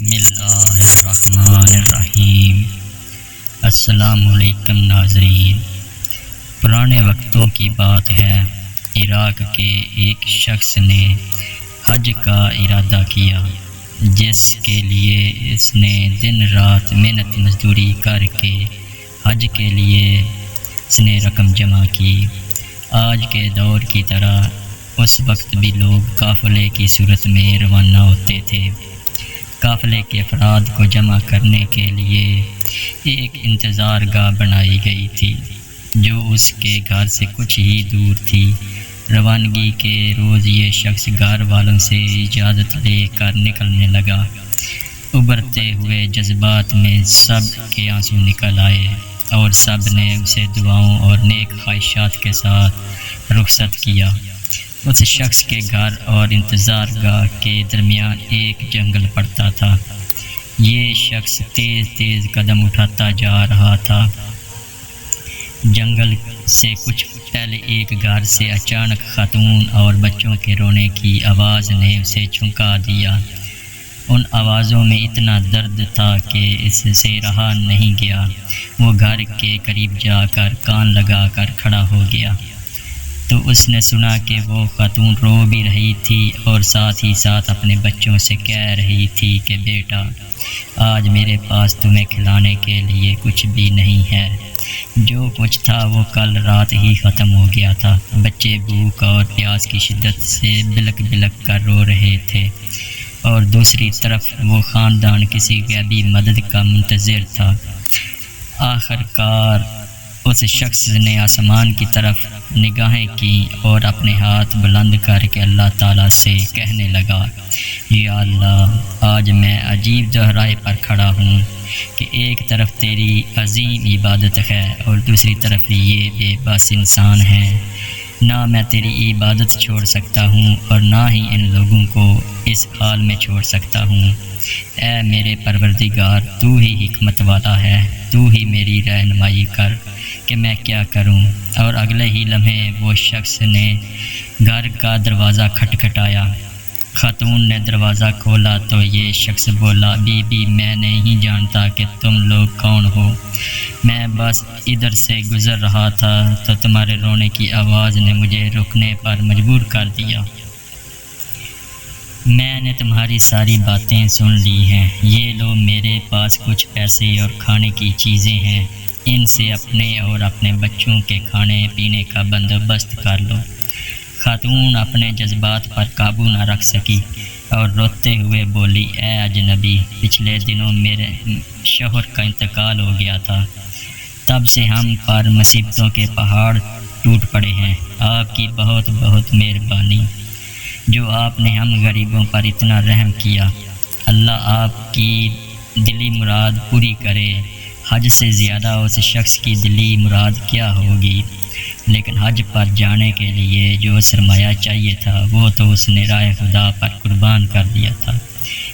بسم اللہ الرحمن الرحیم۔ السلام علیکم ناظرین، پرانے وقتوں کی بات ہے، عراق کے ایک شخص نے حج کا ارادہ کیا، جس کے لیے اس نے دن رات محنت مزدوری کر کے حج کے لیے اس نے رقم جمع کی۔ آج کے دور کی طرح اس وقت بھی لوگ قافلے کی صورت میں روانہ ہوتے تھے۔ قافلے کے افراد کو جمع کرنے کے لیے ایک انتظار گاہ بنائی گئی تھی، جو اس کے گھر سے کچھ ہی دور تھی۔ روانگی کے روز یہ شخص گھر والوں سے اجازت لے کر نکلنے لگا۔ ابھرتے ہوئے جذبات میں سب کے آنسو نکل آئے اور سب نے اسے دعاؤں اور نیک خواہشات کے ساتھ رخصت کیا۔ اس شخص کے گھر اور انتظار گاہ کے درمیان ایک جنگل پڑتا تھا۔ یہ شخص تیز تیز قدم اٹھاتا جا رہا تھا۔ جنگل سے کچھ پہلے ایک گھر سے اچانک خاتون اور بچوں کے رونے کی آواز نے اسے چونکا دیا۔ ان آوازوں میں اتنا درد تھا کہ اس سے رہا نہیں گیا۔ وہ گھر کے قریب جا کر کان لگا کر کھڑا ہو گیا تو اس نے سنا کہ وہ خاتون رو بھی رہی تھی اور ساتھ ہی ساتھ اپنے بچوں سے کہہ رہی تھی کہ بیٹا، آج میرے پاس تمہیں کھلانے کے لیے کچھ بھی نہیں ہے۔ جو کچھ تھا وہ کل رات ہی ختم ہو گیا تھا۔ بچے بھوک اور پیاس کی شدت سے بلک بلک کر رو رہے تھے اور دوسری طرف وہ خاندان کسی غیبی مدد کا منتظر تھا۔ آخر کار اس شخص نے آسمان کی طرف نگاہیں کی اور اپنے ہاتھ بلند کر کے اللہ تعالیٰ سے کہنے لگا، یا اللہ، آج میں عجیب دہرائے پر کھڑا ہوں کہ ایک طرف تیری عظیم عبادت ہے اور دوسری طرف یہ بے بس انسان ہے۔ نہ میں تیری عبادت چھوڑ سکتا ہوں اور نہ ہی ان لوگوں کو اس حال میں چھوڑ سکتا ہوں۔ اے میرے پروردگار، تو ہی حکمت والا ہے، تو ہی میری رہنمائی کر کہ میں کیا کروں۔ اور اگلے ہی لمحے وہ شخص نے گھر کا دروازہ کھٹکھٹایا۔ خاتون نے دروازہ کھولا تو یہ شخص بولا، بی بی، میں نہیں جانتا کہ تم لوگ کون ہو۔ میں بس ادھر سے گزر رہا تھا تو تمہارے رونے کی آواز نے مجھے رکنے پر مجبور کر دیا۔ میں نے تمہاری ساری باتیں سن لی ہیں۔ یہ لو، میرے پاس کچھ پیسے اور کھانے کی چیزیں ہیں، ان سے اپنے اور اپنے بچوں کے کھانے پینے کا بندوبست کر لو۔ خاتون اپنے جذبات پر قابو نہ رکھ سکی اور روتے ہوئے بولی، اے اجنبی، پچھلے دنوں میرے شوہر کا انتقال ہو گیا تھا، تب سے ہم پر مصیبتوں کے پہاڑ ٹوٹ پڑے ہیں۔ آپ کی بہت بہت مہربانی جو آپ نے ہم غریبوں پر اتنا رحم کیا۔ اللہ آپ کی دلی مراد پوری کرے۔ حج سے زیادہ اس شخص کی دلی مراد کیا ہوگی، لیکن حج پر جانے کے لیے جو سرمایہ چاہیے تھا وہ تو اس نے راہ خدا پر قربان کر دیا تھا۔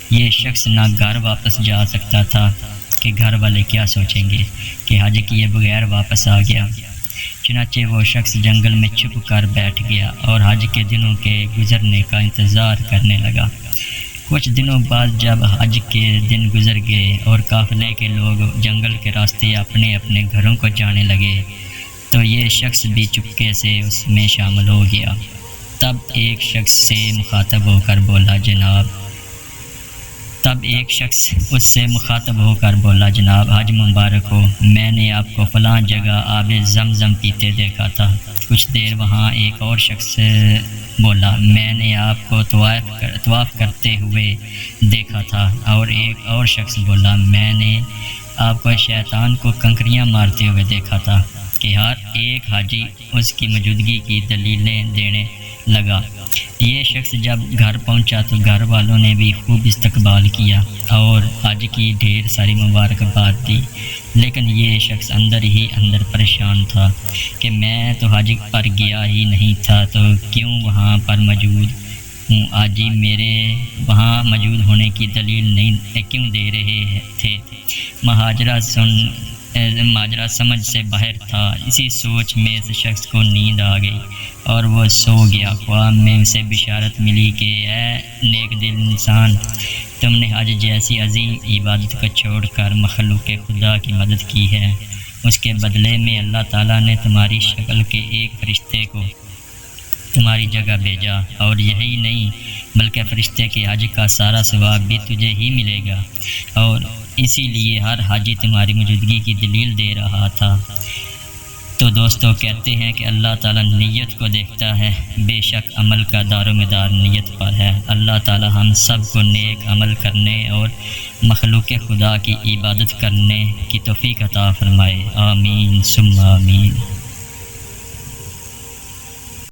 یہ شخص نہ گھر واپس جا سکتا تھا کہ گھر والے کیا سوچیں گے کہ حج کیے بغیر واپس آ گیا۔ چنانچہ وہ شخص جنگل میں چھپ کر بیٹھ گیا اور حج کے دنوں کے گزرنے کا انتظار کرنے لگا۔ کچھ دنوں بعد جب حج کے دن گزر گئے اور قافلے کے لوگ جنگل کے راستے اپنے اپنے گھروں کو جانے لگے تو یہ شخص بھی چپکے سے اس میں شامل ہو گیا۔ تب ایک شخص سے مخاطب ہو کر بولا، جناب حج مبارک ہو، میں نے آپ کو فلاں جگہ آب زمزم پیتے دیکھا تھا۔ کچھ دیر وہاں ایک اور شخص بولا، میں نے آپ کو طواف کرتے ہوئے دیکھا تھا۔ اور ایک اور شخص بولا، میں نے آپ کو شیطان کو کنکریاں مارتے ہوئے دیکھا تھا۔ کہ ہر ایک حاجی اس کی موجودگی کی دلیلیں دینے لگا۔ یہ شخص جب گھر پہنچا تو گھر والوں نے بھی خوب استقبال کیا اور حج کی ڈھیر ساری مبارکباد دی، لیکن یہ شخص اندر ہی اندر پریشان تھا کہ میں تو حج پر گیا ہی نہیں تھا تو کیوں وہاں پر موجود ہوں۔ حاجی میرے وہاں موجود ہونے کی دلیل نہیں کیوں دے رہے تھے۔ ماجرا سمجھ سے باہر تھا۔ اسی سوچ میں اس شخص کو نیند آ گئی اور وہ سو گیا۔ خواب میں اسے بشارت ملی کہ اے نیک دل انسان، تم نے حج جیسی عظیم عبادت کو چھوڑ کر مخلوق خدا کی مدد کی ہے۔ اس کے بدلے میں اللہ تعالیٰ نے تمہاری شکل کے ایک فرشتے کو تمہاری جگہ بھیجا، اور یہی نہیں بلکہ فرشتے کے حج کا سارا ثواب بھی تجھے ہی ملے گا، اور اسی لیے ہر حاجی تمہاری موجودگی کی دلیل دے رہا تھا۔ تو دوستو، کہتے ہیں کہ اللہ تعالیٰ نیت کو دیکھتا ہے، بے شک عمل کا دار و مدار نیت پر ہے۔ اللہ تعالیٰ ہم سب کو نیک عمل کرنے اور مخلوق خدا کی عبادت کرنے کی توفیق عطا فرمائے، آمین ثم آمین۔